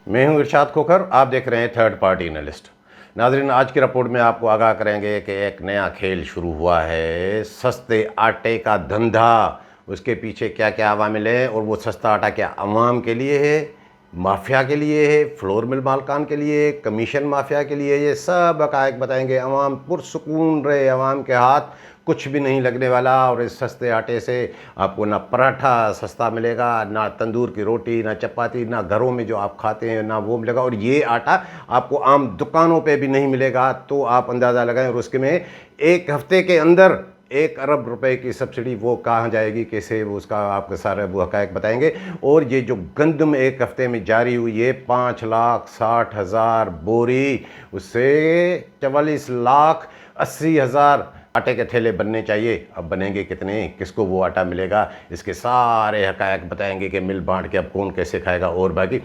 मैं हूं इरशाद खोखर, आप देख रहे हैं थर्ड पार्टी एनालिस्ट। नाज़रीन, आज की रिपोर्ट में आपको आगाह करेंगे कि एक नया खेल शुरू हुआ है, सस्ते आटे का धंधा। उसके पीछे क्या क्या अवामिल हैं और वो सस्ता आटा क्या अवाम के लिए है, माफिया के लिए है, फ्लोर मिल मालकान के लिए, कमीशन माफिया के लिए, ये सब हक़ाइक़ बताएंगे। अवाम पुरसुकून रहे, अवाम के हाथ कुछ भी नहीं लगने वाला। और इस सस्ते आटे से आपको ना पराठा सस्ता मिलेगा, ना तंदूर की रोटी, ना चपाती, ना घरों में जो आप खाते हैं ना वो मिलेगा। और ये आटा आपको आम दुकानों पे भी नहीं मिलेगा। तो आप अंदाज़ा लगाएं। और उसके में एक हफ्ते के अंदर 1 अरब रुपए की सब्सिडी वो कहाँ जाएगी, कैसे, वो उसका आपको सारे वो हक़ाइक़ बताएंगे। और ये जो गंदम एक हफ्ते में जारी हुई है 5,60,000 बोरी, उससे 44,80,000 आटे के थैले बनने चाहिए। अब बनेंगे कितने, किसको वो आटा मिलेगा, इसके सारे हक़ाइक़ बताएंगे कि मिल बांट के अब कौन कैसे खाएगा। और बाकी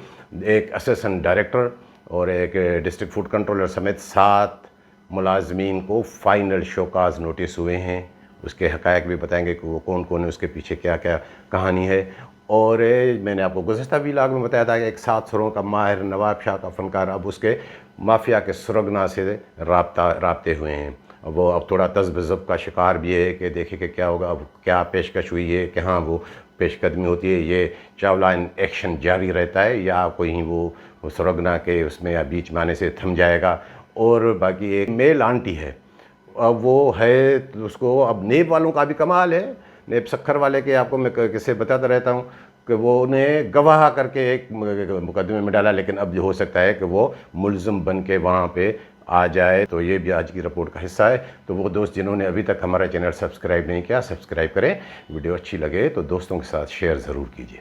एक असिस्टेंट डायरेक्टर और एक डिस्ट्रिक्ट फूड कंट्रोलर समेत 7 मुलाजमीन को फ़ाइनल शोकाज नोटिस हुए हैं। उसके हक़ाइक़ भी बताएंगे कि वो कौन कौन है, उसके पीछे क्या क्या कहानी है। और मैंने आपको गुज़श्ता व्लॉग में बताया था कि एक 7 सुरों का माहिर नवाब शाह का फ़नकार अब उसके माफिया के सुरगना से राब्ते हुए हैं। वो अब थोड़ा तज़ब्ज़ब का शिकार भी है कि देखें कि क्या होगा, अब क्या पेशकश हुई है, कहाँ वो पेशकदमी होती है, ये चावला एक्शन जारी रहता है या कोई वो सुरगना के उसमें या बीच में आने से थम जाएगा। और बाकी एक मेल आंटी है, अब वो है तो उसको, अब नेब वालों का भी कमाल है। नेब सक्खर वाले के आपको मैं किस्से बताता रहता हूँ कि वो उन्हें गवाह करके एक मुकदमे में डाला, लेकिन अब हो सकता है कि वो मुलज़िम बन के वहाँ पे आ जाए। तो ये भी आज की रिपोर्ट का हिस्सा है। तो वो दोस्त जिन्होंने अभी तक हमारा चैनल सब्सक्राइब नहीं किया, सब्सक्राइब करें। वीडियो अच्छी लगे तो दोस्तों के साथ शेयर ज़रूर कीजिए।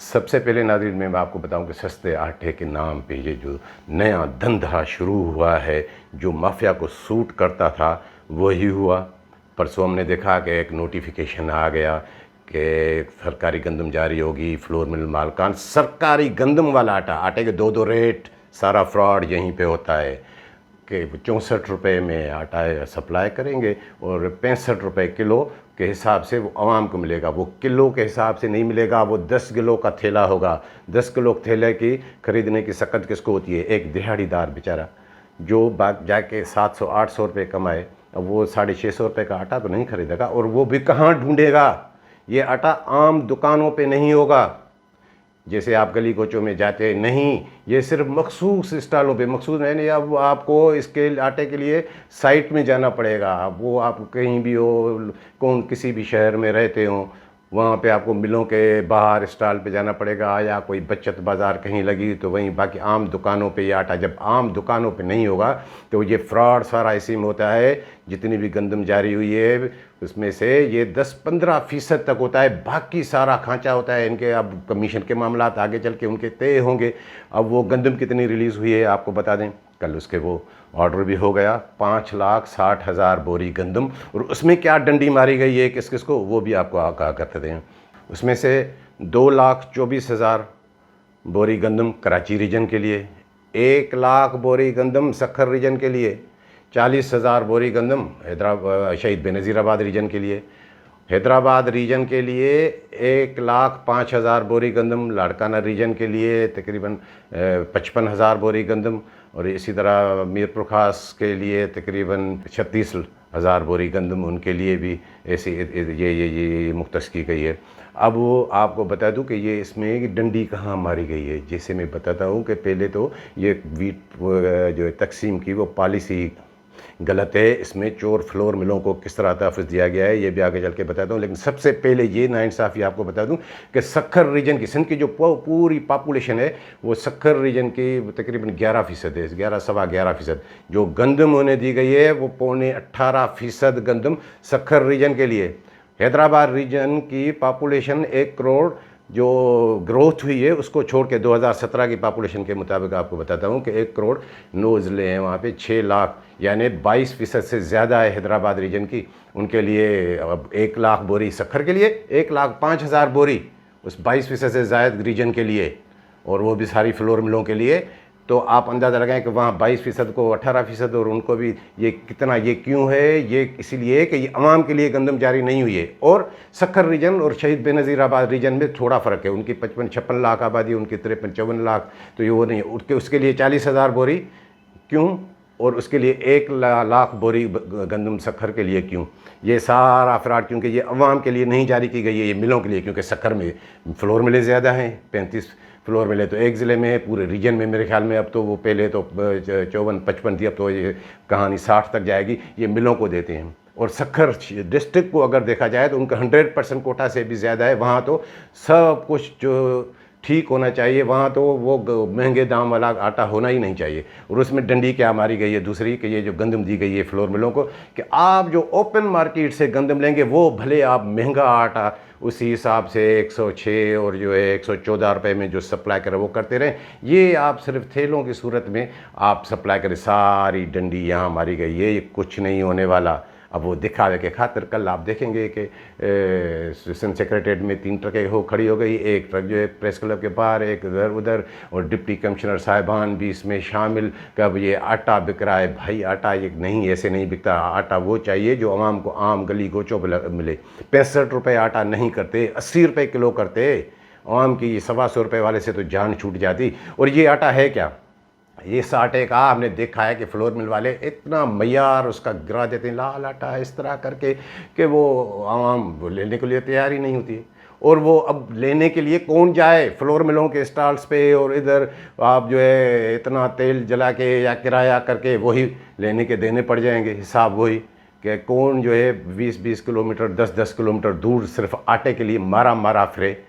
सबसे पहले नाज़रीन मैं आपको बताऊं कि सस्ते आटे के नाम पे ये जो नया धंधा शुरू हुआ है, जो माफिया को सूट करता था वही हुआ। परसों हमने देखा कि एक नोटिफिकेशन आ गया कि सरकारी गंदम जारी होगी, फ्लोर मिल मालकान सरकारी गंदम वाला आटे के 2-2 रेट, सारा फ्रॉड यहीं पे होता है कि 64 रुपये में आटा सप्लाई करेंगे और 65 रुपये किलो के हिसाब से वो आवाम को मिलेगा। वो किलो के हिसाब से नहीं मिलेगा, वो 10 किलो का थैला होगा। 10 किलो थैले की ख़रीदने की सकत किसको होती है? एक दिहाड़ीदार बेचारा जो बाग जाके 700-800 रुपये कमाए, अब वो 650 रुपये का आटा तो नहीं खरीदेगा। और वो भी कहाँ ढूंढेगा? ये आटा आम दुकानों पे नहीं होगा, जैसे आप गली कोचों में जाते नहीं, ये सिर्फ मखसूस स्टॉलों पे मखसूस है। अब आपको इसके आटे के लिए साइट में जाना पड़ेगा। वो आप कहीं भी हो, कौन किसी भी शहर में रहते हो, वहाँ पे आपको मिलों के बाहर स्टॉल पे जाना पड़ेगा, या कोई बचत बाज़ार कहीं लगी तो वहीं। बाकी आम दुकानों पे ये आटा जब आम दुकानों पे नहीं होगा तो ये फ्रॉड सारा इसी में होता है। जितनी भी गंदम जारी हुई है उसमें से ये 10-15% तक होता है, बाकी सारा खांचा होता है इनके। अब कमीशन के मामला आगे चल के उनके तय होंगे। अब वो गंदम कितनी रिलीज़ हुई है आपको बता दें, कल उसके वो ऑर्डर भी हो गया 5,60,000 बोरी गंदम। और उसमें क्या डंडी मारी गई है किस किस को, वो भी आपको आगाह करते दें। उसमें से 2,24,000 बोरी गंदम कराची रीजन के लिए, 1 लाख बोरी गंदम सक्खर रीजन के लिए, 40,000 बोरी गंदम शहीद बेनज़ीराबाद रीजन के लिए, हैदराबाद रीजन के लिए 1,05,000 बोरी गंदम, लाड़काना रीजन के लिए तकरीबन 55,000 बोरी गंदम, और इसी तरह मीरपुर खास के लिए तकरीबन 36,000 बोरी गंदम उनके लिए भी ऐसी ये मुख्तस की गई है। अब वो आपको बता दूं कि ये इसमें डंडी कहाँ मारी गई है। जैसे मैं बताता हूँ कि पहले तो ये वीट जो तकसीम की वो पॉलिसी गलत है, इसमें चोर फ्लोर मिलों को किस तरह तहफ़्फ़ुज़ दिया गया है ये भी आगे चल के बताता हूँ। लेकिन सबसे पहले ये नाइंसाफ़ी आपको बता दूँ कि सक्खर रीजन की, सिंध की जो पूरी पॉपुलेशन है वो सक्खर रीजन की तकरीबन 11% है, 11-11.25%। जो गंदम उन्हें दी गई है वो 18% गंदम सक्खर रीजन के लिए। हैदराबाद रीजन की पॉपुलेशन 1 करोड़ जो ग्रोथ हुई है उसको छोड़ के 2017 की पॉपुलेशन के मुताबिक आपको बताता हूँ कि 1 करोड़ 9 ज़िले हैं, वहाँ पे 6 लाख यानी 22% से ज़्यादा है हैदराबाद रीजन की। उनके लिए अब 1 लाख बोरी सक्खर के लिए, 1,05,000 बोरी उस 22% से ज़्यादा रीजन के लिए, और वो भी सारी फ्लोर मिलों के लिए तो आप अंदाज़ा लगाएं कि वहाँ 22% को 18%, और उनको भी ये कितना, ये क्यों है? ये इसीलिए कि ये अवाम के लिए गंदम जारी नहीं हुई है। और सक्खर रीजन और शहीद बेनज़ीराबाद रीजन में थोड़ा फ़र्क है, उनकी 55-56 लाख आबादी, उनकी 53-54 लाख, तो ये वो नहीं है। उसके लिए 40,000 बोरी क्यों, और उसके लिए 1 लाख बोरी गंदम सक्खर के लिए क्यों? ये सारा फ्रॉड क्योंकि ये अवाम के लिए नहीं जारी की गई है, ये मिलों के लिए, क्योंकि सक्खर में फ्लोर मिलें ज़्यादा हैं, 35 फ्लोर मिले तो एक ज़िले में है, पूरे रीजन में मेरे ख्याल में अब तो वो पहले तो 54-55 थी, अब तो ये कहानी 60 तक जाएगी। ये मिलों को देते हैं। और सक्खर डिस्ट्रिक्ट को अगर देखा जाए तो उनका 100% कोटा से भी ज़्यादा है। वहाँ तो सब कुछ जो ठीक होना चाहिए, वहाँ तो वो महंगे दाम वाला आटा होना ही नहीं चाहिए। और उसमें डंडी क्या मारी गई है दूसरी, कि ये जो गंदम दी गई है फ्लोर मिलों को, कि आप जो ओपन मार्केट से गंदम लेंगे वो भले आप महंगा आटा उसी हिसाब से 106 और जो है 114 रुपये में जो सप्लाई करें वो करते रहें, ये आप सिर्फ थैलों की सूरत में आप सप्लाई करें। सारी डंडी यहाँ मारी गई है, ये कुछ नहीं होने वाला। अब वो दिखावे के खातिर कल आप देखेंगे कि सेक्रेटरीट में 3 ट्रकें खड़ी हो गई, एक ट्रक जो है प्रेस क्लब के बाहर, एक इधर उधर, और डिप्टी कमिश्नर साहिबान भी इसमें शामिल। कब ये आटा बिक रहा है, भाई आटा ये नहीं, ऐसे नहीं बिकता। आटा वो चाहिए जो आवाम को आम गली गोचों पर मिले। 65 रुपये आटा नहीं करते, 80 रुपये किलो करते। आवाम की ये 125 रुपये वाले से तो जान छूट जाती। और ये आटा है क्या? ये आटे का हमने देखा है कि फ्लोर मिल वाले इतना मयार उसका गिरा देते हैं, लाल आटा है इस तरह करके, कि वो आवाम लेने के लिए तैयार ही नहीं होती है। और वो अब लेने के लिए कौन जाए फ्लोर मिलों के स्टॉल्स पे, और इधर आप जो है इतना तेल जला के या किराया करके वही लेने के देने पड़ जाएंगे। हिसाब वही कि कौन जो है 20-20 किलोमीटर 10-10 किलोमीटर दूर सिर्फ आटे के लिए मारा फिरे।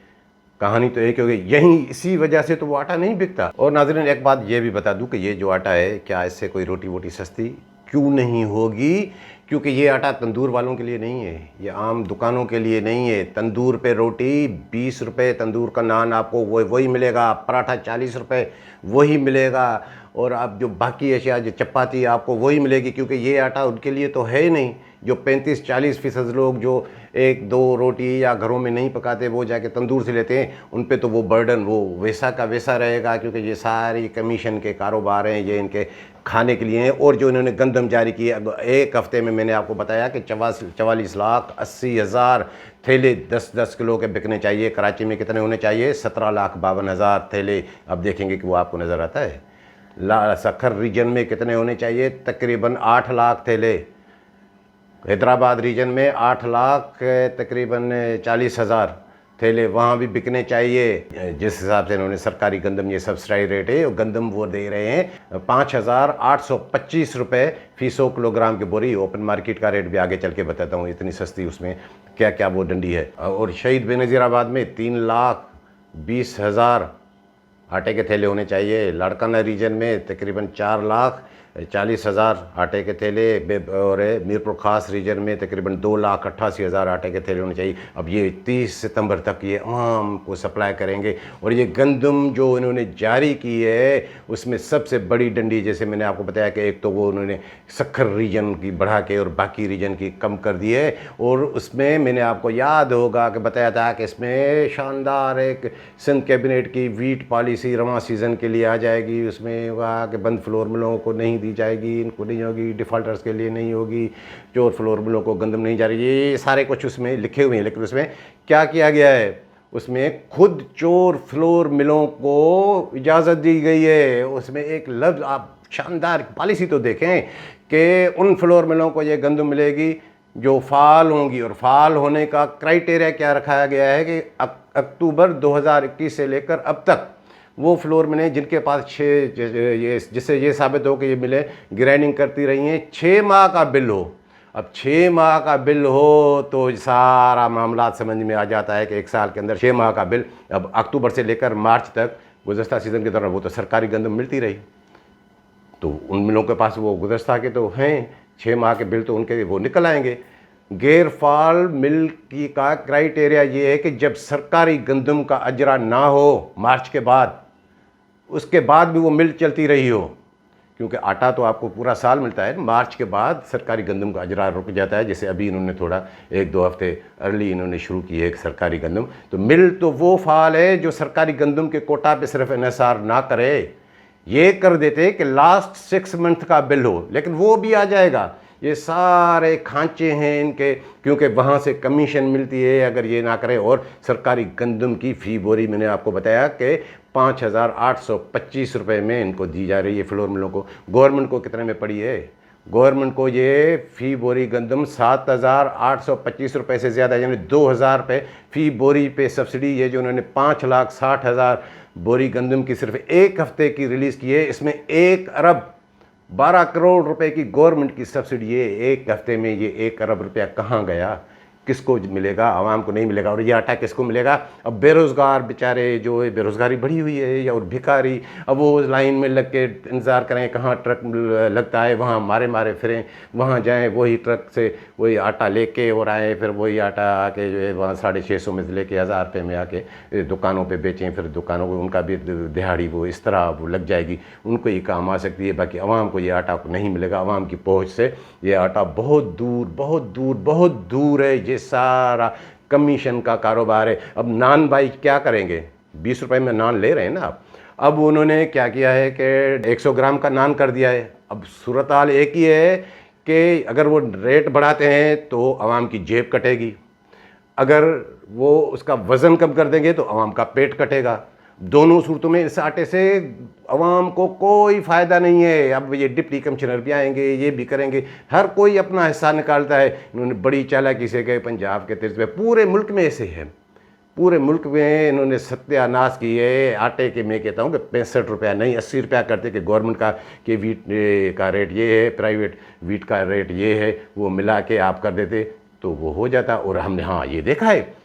कहानी तो एक हो गई। यही इसी वजह से तो वो आटा नहीं बिकता। और नाज़रीन एक बात ये भी बता दूं कि ये जो आटा है, क्या इससे कोई रोटी वोटी सस्ती क्यों नहीं होगी? क्योंकि ये आटा तंदूर वालों के लिए नहीं है, ये आम दुकानों के लिए नहीं है। तंदूर पे रोटी 20 रुपये, तंदूर का नान आपको वही मिलेगा, पराठा 40 रुपये वही मिलेगा, और आप जो बाकी अशिया जो चपाती आपको वही मिलेगी, क्योंकि ये आटा उनके लिए तो है ही नहीं। जो 35-40% लोग जो 1-2 रोटी या घरों में नहीं पकाते वो जाके तंदूर से लेते हैं, उन पे तो वो बर्डन वो वैसा का वैसा रहेगा, क्योंकि ये सारी कमीशन के कारोबार हैं, ये इनके खाने के लिए हैं। और जो इन्होंने गंदम जारी की है, एक हफ्ते में मैंने आपको बताया कि 44,80,000 थैले 10-10 किलो के बिकने चाहिए। कराची में कितने होने चाहिए? 17,52,000 थैले। अब देखेंगे कि वो आपको नज़र आता है। सक्खर रीजन में कितने होने चाहिए? तकरीबन 8 लाख थैले। हैदराबाद रीजन में 8 लाख तकरीबन 40,000 थैले वहाँ भी बिकने चाहिए। जिस हिसाब से इन्होंने सरकारी गंदम ये सब्सिडाइज रेट है, और गंदम वो दे रहे हैं 5,825 रुपये फ़ी 100 किलोग्राम की बोरी। ओपन मार्केट का रेट भी आगे चल के बताता हूँ, इतनी सस्ती उसमें क्या क्या वो डंडी है। और शहीद बेनज़ीराबाद में 3,20,000 आटे के थैले होने चाहिए। लाड़काना रीजन में तकरीबन 4,40,000 आटे के थैले, और मीरपुर ख़ास रीजन में तकरीबन 2,88,000 आटे के थैले होने चाहिए। अब ये 30 सितंबर तक ये आम को सप्लाई करेंगे। और ये गंदम जो इन्होंने जारी की है उसमें सबसे बड़ी डंडी, जैसे मैंने आपको बताया कि एक तो वो उन्होंने सक्खर रीजन की बढ़ा के और बाकी रीजन की कम कर दी है। और उसमें मैंने आपको याद होगा कि बताया था कि इसमें शानदार एक सिंध कैबिनेट की वीट पॉलिसी रवां सीज़न के लिए आ जाएगी। उसमें कहा कि बंद फ्लोर मिलों को नहीं दी जाएगी, इनको नहीं होगी, डिफ़ॉल्टर्स के लिए नहीं होगी, चोर फ्लोर मिलों को गंदम नहीं जारी, ये सारे कुछ उसमें लिखे हुए हैं। लेकिन उसमें क्या किया गया है? उसमें खुद चोर फ्लोर मिलों को इजाज़त दी गई है। उसमें एक लफ्ज़, आप शानदार पॉलिसी तो देखें कि उन फ्लोर मिलों को ये गंदम मिलेगी जो फ़ाल होंगी। और फ़ाल होने का क्राइटेरिया क्या रखाया गया है कि अक्टूबर 2021 से लेकर अब तक वो फ्लोर मिलें जिनके पास 6 जिससे ये साबित हो कि ये मिलें ग्राइंडिंग करती रही हैं, 6 माह का बिल हो। अब 6 माह का बिल हो तो सारा मामला समझ में आ जाता है कि 1 साल के अंदर 6 माह का बिल। अब अक्टूबर से लेकर मार्च तक गुज़श्ता सीज़न के दौरान वो तो सरकारी गंदम मिलती रही, तो उन मिलों के पास वो गुज़श्ता के तो हैं 6 माह के बिल, तो उनके वो निकल आएंगे। गैर फाल मिल की का क्राइटेरिया ये है कि जब सरकारी गंदम का अजरा ना हो मार्च के बाद, उसके बाद भी वो मिल चलती रही हो, क्योंकि आटा तो आपको पूरा साल मिलता है। मार्च के बाद सरकारी गंदम का अजरा रुक जाता है। जैसे अभी इन्होंने थोड़ा 1-2 हफ्ते अर्ली इन्होंने शुरू की है सरकारी गंदम। तो मिल तो वो फाल है जो सरकारी गंदम के कोटा पे सिर्फ इन्हिसार ना करे। ये कर देते कि लास्ट 6 मंथ का बिल हो, लेकिन वो भी आ जाएगा। ये सारे खांचे हैं इनके, क्योंकि वहाँ से कमीशन मिलती है अगर ये ना करें। और सरकारी गंदम की फ़ी बोरी मैंने आपको बताया कि 5,825 रुपये में इनको दी जा रही है फ्लोर मिलों को। गवर्नमेंट को कितने में पड़ी है? गवर्नमेंट को ये फ़ी बोरी गंदम 7,825 रुपये से ज़्यादा, यानी 2,000 रुपये फ़ी बोरी पे सब्सिडी। ये जो उन्होंने 5,60,000 बोरी गंदम की सिर्फ एक हफ्ते की रिलीज़ की है, इसमें 1 अरब 12 करोड़ रुपए की गवर्नमेंट की सब्सिडी है। एक हफ्ते में ये 1 अरब रुपया कहाँ गया? किसको मिलेगा? आवाम को नहीं मिलेगा। और ये आटा किसको मिलेगा? अब बेरोज़गार बेचारे, जो है बेरोज़गारी बढ़ी हुई है, या और भिखारी, अब वो लाइन में लग के इंतज़ार करें कहाँ ट्रक लगता है, वहाँ मारे मारे फिरें, वहाँ जाएं, वही ट्रक से वही आटा लेके और आएँ, फिर वही आटा आके जो है वहाँ 650 में से लेके 1,000 रुपये में आके दुकानों पर बेचें। फिर दुकानों को उनका भी दिहाड़ी वो इस तरह वो लग जाएगी, उनको ये काम आ सकती है। बाकी आवाम को ये आटा नहीं मिलेगा। आवाम की पहुँच से ये आटा बहुत दूर बहुत दूर बहुत दूर है। ये सारा कमीशन का कारोबार है। अब नान भाई क्या करेंगे? 20 रुपए में नान ले रहे हैं ना आप। अब उन्होंने क्या किया है कि 100 ग्राम का नान कर दिया है। अब सूरत हाल एक ही है कि अगर वो रेट बढ़ाते हैं तो आवाम की जेब कटेगी, अगर वो उसका वज़न कम कर देंगे तो आवाम का पेट कटेगा। दोनों सूरतों में इस आटे से अवाम को कोई फ़ायदा नहीं है। अब ये डिप्टी कमिश्नर भी आएंगे, ये भी करेंगे, हर कोई अपना हिस्सा निकालता है। इन्होंने बड़ी चालाकी से गए पंजाब के तर्ज पे, पूरे मुल्क में ऐसे है, पूरे मुल्क में इन्होंने सत्यानाश की है आटे के। मैं कहता हूँ कि 65 रुपया नहीं 80 रुपया करते कि गवर्नमेंट का कि वीट का रेट ये है, प्राइवेट वीट का रेट ये है, वो मिला के आप कर देते तो वो हो जाता। और हमने हाँ ये देखा है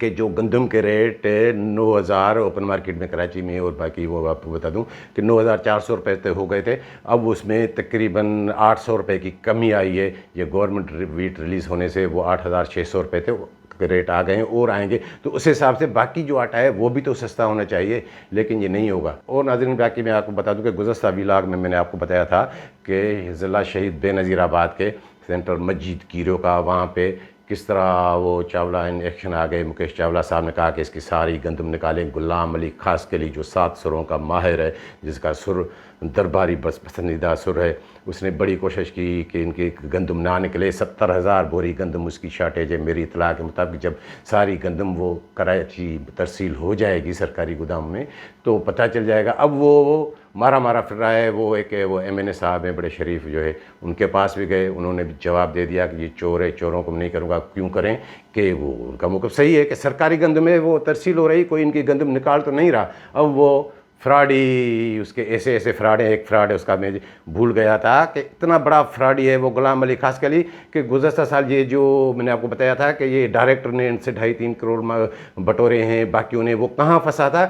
कि जो गंदम के रेट 9,000 ओपन मार्केट में कराची में, और बाकी वो आपको बता दूं कि 9,400 रुपये तक हो गए थे। अब उसमें तकरीबन 800 रुपये की कमी आई है। ये गवर्नमेंट वीट रिलीज़ होने से वो 8,600 रुपये थे के रेट आ गए हैं और आएंगे, तो उस हिसाब से बाकी जो आटा है वो भी तो सस्ता होना चाहिए, लेकिन ये नहीं होगा। और नाज़रीन बाकी मैं आपको बता दूं कि गुज़श्ता व्लॉग में मैंने आपको बताया था कि ज़िला शहीद बेनज़ीराबाद के सेंटर मस्जिद कीरो का वहाँ पे किस तरह वो चावला इन एक्शन आ गए। मुकेश चावला साहब ने कहा कि इसकी सारी गंदम निकालें। गुलाम अली खास के लिए जो 7 सुरों का माहिर है, जिसका सुर दरबारी बस पसंदीदा सुर है, उसने बड़ी कोशिश की कि इनकी गंदम ना निकले। 70,000 बोरी गंदम उसकी शार्टेज है। मेरी इतला के मुताबिक जब सारी गंदम वो कराची तरसील हो जाएगी सरकारी गोदाम में तो पता चल जाएगा। अब वो मारा मारा फिर रहा है। वो एक वो MNA साहब हैं बड़े शरीफ जो है, उनके पास भी गए, उन्होंने भी जवाब दे दिया कि ये चोर है, चोरों को नहीं करूँगा। क्यों करें कि वो उनका मौक़िफ़ सही है कि सरकारी गंदम में वो तरसील हो रही, कोई इनकी गंदम निकाल तो नहीं रहा। अब वो फ्रॉडी उसके ऐसे ऐसे फ्रॉड है। एक फ्रॉड है उसका मैं भूल गया था कि इतना बड़ा फ्रॉडी है वो गुलाम अली खास के लिए कि गुज़श्ता साल ये जो मैंने आपको बताया था कि ये डायरेक्टर ने इनसे 2.5-3 करोड़ बटोरे हैं। बाकी उन्हें वो कहाँ फंसा था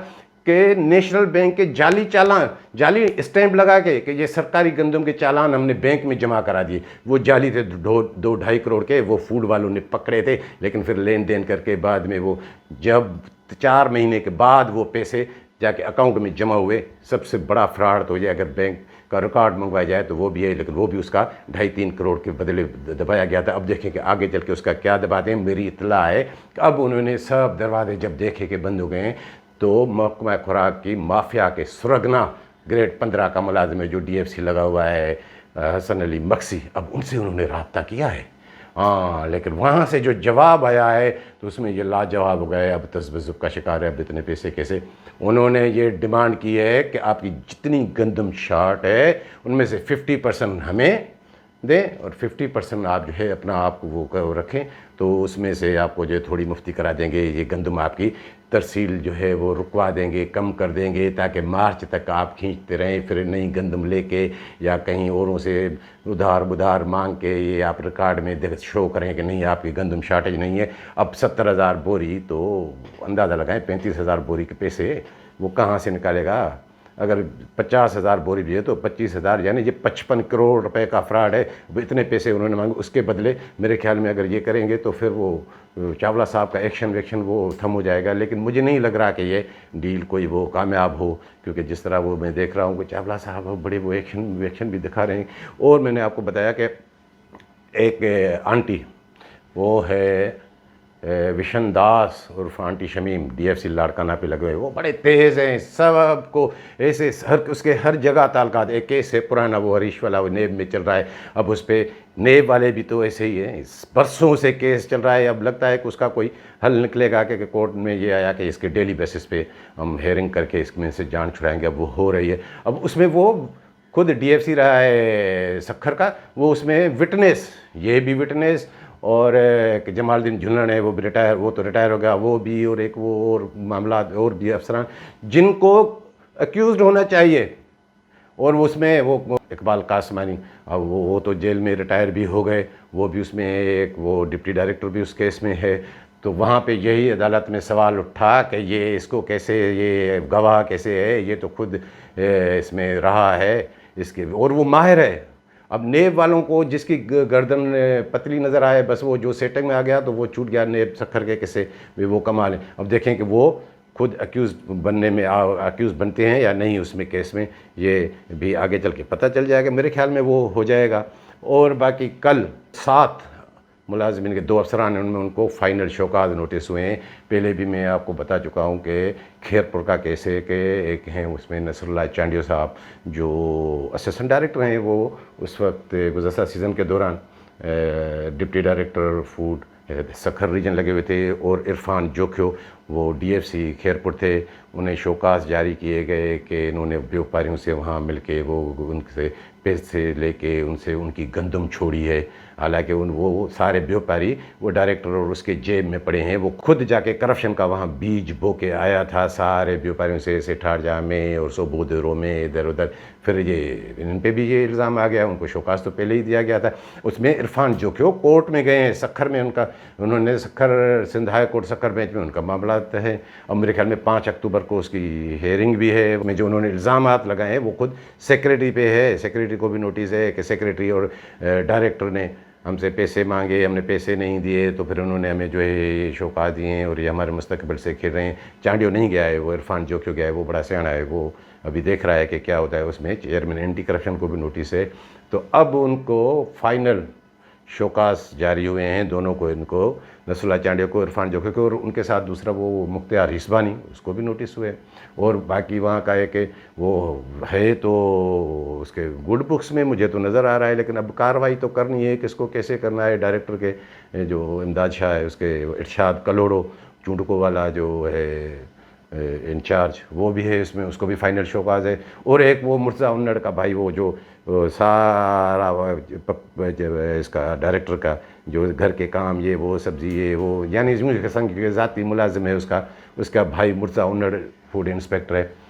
कि नेशनल बैंक के जाली चालान, जाली स्टैंप लगा के कि ये सरकारी गंदम के चालान हमने बैंक में जमा करा दिए। वो जाली थे 2-2.5 करोड़ के, वो फूड वालों ने पकड़े थे। लेकिन फिर लेन देन करके बाद में वो जब 4 महीने के बाद वो पैसे जाके अकाउंट में जमा हुए। सबसे बड़ा फ्रॉड तो ये, अगर बैंक का रिकॉर्ड मंगवाया जाए तो वो भी है, लेकिन वो भी उसका 2.5-3 करोड़ के बदले दबाया गया था। अब देखें कि आगे चल के उसका क्या दबाते हैं। मेरी इतला है कि अब उन्होंने सब दरवाजे जब देखे कि बंद हो गए हैं तो महकमा खुराक की माफिया के सुरगना ग्रेड 15 का मुलाजिम है जो DFC लगा हुआ है, हसन अली मक्सी, अब उनसे उन्होंने रब्ता किया है। हाँ, लेकिन वहाँ से जो जवाब आया है तो उसमें ये लाजवाब हो गए। अब तज़ब्ज़ुब का शिकार है, अब इतने पैसे कैसे। उन्होंने ये डिमांड की है कि आपकी जितनी गंदम शार्ट है उनमें से 50% हमें दें और 50% आप जो है अपना आप वो रखें, तो उसमें से आपको जो थोड़ी मुफ्ती करा देंगे। ये गंदम आपकी तरसील जो है वो रुकवा देंगे, कम कर देंगे, ताकि मार्च तक आप खींचते रहें। फिर नई गंदम लेके या कहीं औरों से उधार बुधार मांग के ये आप रिकॉर्ड में शो करें कि नहीं आपकी गंदम शार्टेज नहीं है। अब 70,000 बोरी तो अंदाज़ा लगाएं 35,000 बोरी के पैसे वो कहाँ से निकालेगा। अगर 50,000 बोरी भी है तो 25,000, यानी ये 55 करोड़ रुपए का फ्रॉड है। इतने पैसे उन्होंने मांगे, उसके बदले मेरे ख्याल में अगर ये करेंगे तो फिर वो चावला साहब का एक्शन वेक्शन वो थम हो जाएगा। लेकिन मुझे नहीं लग रहा कि ये डील कोई वो कामयाब हो, क्योंकि जिस तरह वो मैं देख रहा हूँ कि चावला साहब बड़े वो एक्शन वेक्शन भी दिखा रहे हैं। और मैंने आपको बताया कि एक आंटी वो है विशन दास उर्फ आंटी शमीम डीएफसी लाड़काना पे लगे हुए, वो बड़े तेज़ हैं, सबको ऐसे उसके हर जगह ताल्लुकात। एक केस है पुराना, वो हरीश वाला, वो नेब में चल रहा है, अब उस पर नेब वाले भी तो ऐसे ही हैं, बरसों से केस चल रहा है। अब लगता है कि उसका कोई हल निकलेगा कि कोर्ट में ये आया कि इसके डेली बेसिस पे हम हेयरिंग करके इसमें से जान छुड़ाएंगे। अब वो हो रही है। अब उसमें वो खुद डीएफसी रहा है सक्खर का, वो उसमें विटनेस, ये भी विटनेस, और जमालुद्दीन झुल्लन है, वो भी रिटायर, वो तो रिटायर हो गया, वो भी, और एक वो और मामला और भी अफसरान जिनको अक्यूज़ होना चाहिए। और उसमें वो इकबाल कासमानी, अब वो तो जेल में रिटायर भी हो गए, वो भी उसमें एक वो डिप्टी डायरेक्टर भी उस केस में है। तो वहाँ पे यही अदालत में सवाल उठा कि ये इसको कैसे, ये गवाह कैसे है, ये तो खुद इसमें रहा है इसके, और वो माहिर है। अब नेब वालों को जिसकी गर्दन पतली नज़र आए, बस वो जो सेटिंग में आ गया तो वो छूट गया नेब सक्खर के किस्से भी, वो कमाल है। अब देखें कि वो खुद अक्यूज़ बनने में अक्यूज़ बनते हैं या नहीं उसमें केस में, ये भी आगे चल के पता चल जाएगा। मेरे ख्याल में वो हो जाएगा। और बाकी कल 7 मुलाजिमिन के 2 अफसरान हैं, उनमें उनको फ़ाइनल शोकाज़ नोटिस हुए हैं। पहले भी मैं आपको बता चुका हूँ कि खैरपुर का केस है कि एक हैं उसमें नसरुल्लाह चांडियो साहब जो असिस्टेंट डायरेक्टर हैं, वो उस वक्त गुज़श्ता सीज़न के दौरान deputy director food Sukkur region लगे हुए थे, और इरफान जोखियो वो डीएफसी खैरपुर थे। उन्हें शोकास जारी किए गए कि इन्होंने व्यापारियों से वहाँ मिलके वो उनसे पैसे लेके उनसे उनकी गंदम छोड़ी है। हालांकि वो सारे व्यापारी वो डायरेक्टर और उसके जेब में पड़े हैं। वो खुद जाके करप्शन का वहाँ बीज बो के आया था सारे व्यापारियों से, ऐसे ठारजा में और सोबोदरों में इधर उधर। फिर ये इन पे भी ये इल्ज़ाम आ गया, उनको शोकास तो पहले ही दिया गया था। उसमें इरफान जोखियो कोर्ट में गए हैं सक्खर में, उन्होंने Sukkur Sindh high court Sukkur bench में उनका मामला है। अब मेरे ख्याल में 5 अक्टूबर को उसकी हेयरिंग भी है। में जो उन्होंने इल्ज़ामात लगाए हैं वो खुद सेक्रेटरी पे है। सेक्रेटरी को भी नोटिस है कि सेक्रेटरी और डायरेक्टर ने हमसे पैसे मांगे, हमने पैसे नहीं दिए, तो फिर उन्होंने हमें जो है ये शौका दिए हैं और ये हमारे मुस्तकबिल से खेल रहे हैं। चांडियो नहीं गया है, वो इरफान जोखियो गया है, वो बड़ा सियाना है, वो अभी देख रहा है कि क्या होता है उसमें। चेयरमैन एंटी करप्शन को भी नोटिस है। तो अब उनको फाइनल शोकास जारी हुए हैं दोनों को, इनको नसरुल्लाह चांडियो को, इरफान जोखियो को, और उनके साथ दूसरा वो मुख्तियार हिस्बानी, उसको भी नोटिस हुए। और बाकी वहाँ का है कि वो है तो उसके गुड बुक्स में मुझे तो नज़र आ रहा है, लेकिन अब कार्रवाई तो करनी है, किसको कैसे करना है। डायरेक्टर के जो इमदाद शाह है, उसके इरशाद कलोड़ो चूंडको वाला जो है इंचार्ज, वो भी है इसमें, उसको भी फाइनल शोकाज है। और एक वो मुर्तज़ा उन्नड़ का भाई, वो जो सारा इसका डायरेक्टर का जो घर के काम, ये वो सब्ज़ी ये वो, यानी संघ के ज़ाती मुलाजिम है उसका भाई मुर्तज़ा उन्नड़ फूड इंस्पेक्टर है।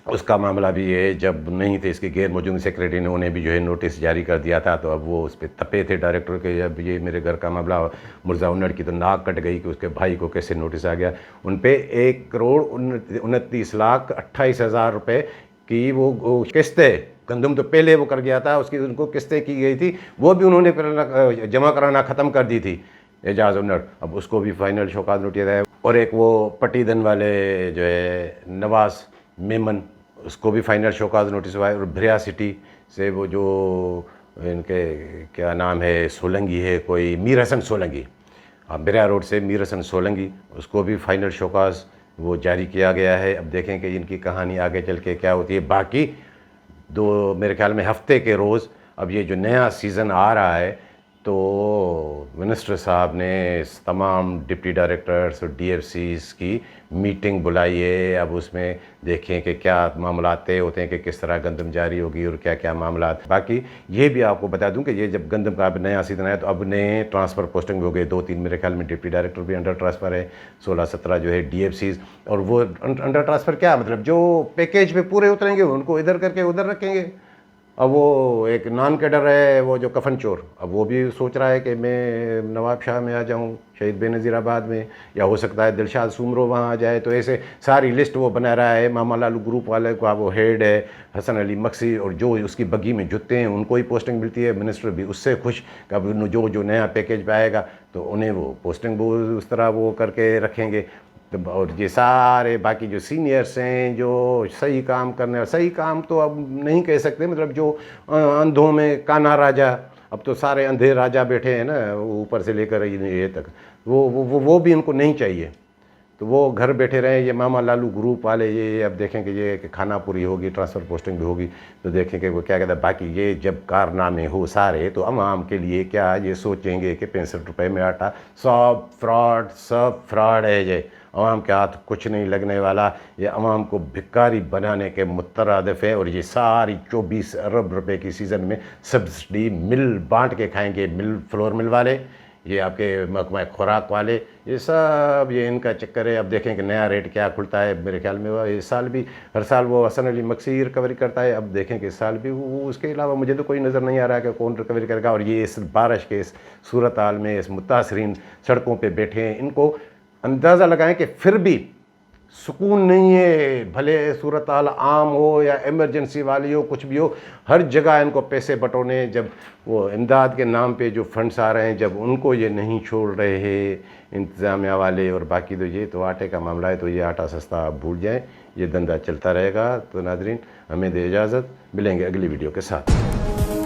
उसका मामला भी है, जब नहीं थे इसके गैर मौजूद सेक्रेटरी ने उन्हें भी जो है नोटिस जारी कर दिया था, तो अब वो उस पर तपे थे डायरेक्टर के। अब ये मेरे घर का मामला, मुर्तज़ा उन्नड़ की तो नाक कट गई कि उसके भाई को कैसे नोटिस आ गया। उन पे 1,29,28,000 रुपये की वो किस्तें, गंदम तो पहले वो कर गया था, उसकी उनको किस्तें की गई थी, वो भी उन्होंने जमा कराना ख़त्म कर दी थी एजाज उन्नड़। अब उसको भी फाइनल शौकात नोटिस है। और एक वो पटीदन वाले जो है नवाज़ मेमन, उसको भी फाइनल शौकात नोटिस हुआ है। और भरिया सिटी से वो जो इनके क्या नाम है, सोलंगी है कोई, मीर हसन सोलंगी, बिरिया रोड से मीर हसन सोलंगी, उसको भी फाइनल शौकात वो जारी किया गया है। अब देखें कि इनकी कहानी आगे चल के क्या होती है। बाकी दो मेरे ख्याल में हफ्ते के रोज़, अब ये जो नया सीज़न आ रहा है, तो मिनिस्टर साहब ने तमाम डिप्टी डायरेक्टर्स और डीएफसीज की मीटिंग बुलाई है। अब उसमें देखें कि क्या मामला तय होते हैं कि किस तरह गंदम जारी होगी और क्या क्या मामला। बाकी ये भी आपको बता दूं कि ये जब गंदम का अब नया सीज़न आया, तो अब नए ट्रांसफ़र पोस्टिंग हो गए 2-3 मेरे ख्याल में। डिप्टी डायरेक्टर भी अंडर ट्रांसफ़र है, 16-17 जो है डीएफसीज। और वो अंडर ट्रांसफ़र क्या मतलब, जो पैकेज पे पूरे उतरेंगे उनको इधर करके उधर रखेंगे। अब वो एक नॉन कैडर है, वो जो कफन चोर, अब वो भी सोच रहा है कि मैं नवाब शाह में आ जाऊं, शहीद बेनज़ीराबाद में, या हो सकता है दिलशाद सुमरो वहाँ आ जाए। तो ऐसे सारी लिस्ट वो बना रहा है। मामा लालू ग्रुप वाले का वो हेड है हसन अली मक्सी, और जो उसकी बग्गी में जुटते हैं उनको ही पोस्टिंग मिलती है। मिनिस्टर भी उससे खुश, कब जो नया पैकेज पे आएगा तो उन्हें वो पोस्टिंग वो उस तरह वो करके रखेंगे। और ये सारे बाकी जो सीनियर्स हैं जो सही काम करने, सही काम तो अब नहीं कह सकते, मतलब जो अंधों में काना राजा, अब तो सारे अंधे राजा बैठे हैं ना, ऊपर से लेकर ये तक, वो भी इनको नहीं चाहिए। तो वो घर बैठे रहे, ये मामा लालू ग्रुप वाले, ये अब देखेंगे ये कि खाना पूरी होगी, ट्रांसफ़र पोस्टिंग भी होगी, तो देखेंगे वो क्या कहता है। बाकी ये जब कारनामे हो सारे, तो आवाम के लिए क्या ये सोचेंगे कि 65 रुपये में आटा, सब फ्रॉड है। ये आवाम के हाथ कुछ नहीं लगने वाला, ये आवाम को भिखारी बनाने के मुतरादिफ है। और ये सारी 24 अरब रुपए की सीज़न में सब्सिडी मिल बांट के खाएंगे, मिल फ्लोर मिल वाले, ये आपके महकमा खुराक वाले, ये सब ये इनका चक्कर है। अब देखें कि नया रेट क्या खुलता है। मेरे ख्याल में वो इस साल भी, हर साल वो हसन अली मक्सी रिकवरी करता है, अब देखें कि इस साल भी वो, उसके अलावा मुझे तो कोई नज़र नहीं आ रहा है कि कौन रिकवरी करेगा। और ये इस बारिश के इस सूरत हाल में, इस मुतासरीन सड़कों पर बैठे हैं, इनको अंदाज़ा लगाएं कि फिर भी सुकून नहीं है। भले सूरत हाल आम हो या इमरजेंसी वाली हो, कुछ भी हो, हर जगह इनको पैसे बटोरने, जब वो इमदाद के नाम पे जो फंड्स आ रहे हैं, जब उनको ये नहीं छोड़ रहे हैं इंतज़ामिया वाले। और बाकी तो ये तो आटे का मामला है, तो ये आटा सस्ता आप भूल जाएं, ये धंधा चलता रहेगा। तो नाज़रीन, हमें दे इजाज़त, मिलेंगे अगली वीडियो के साथ।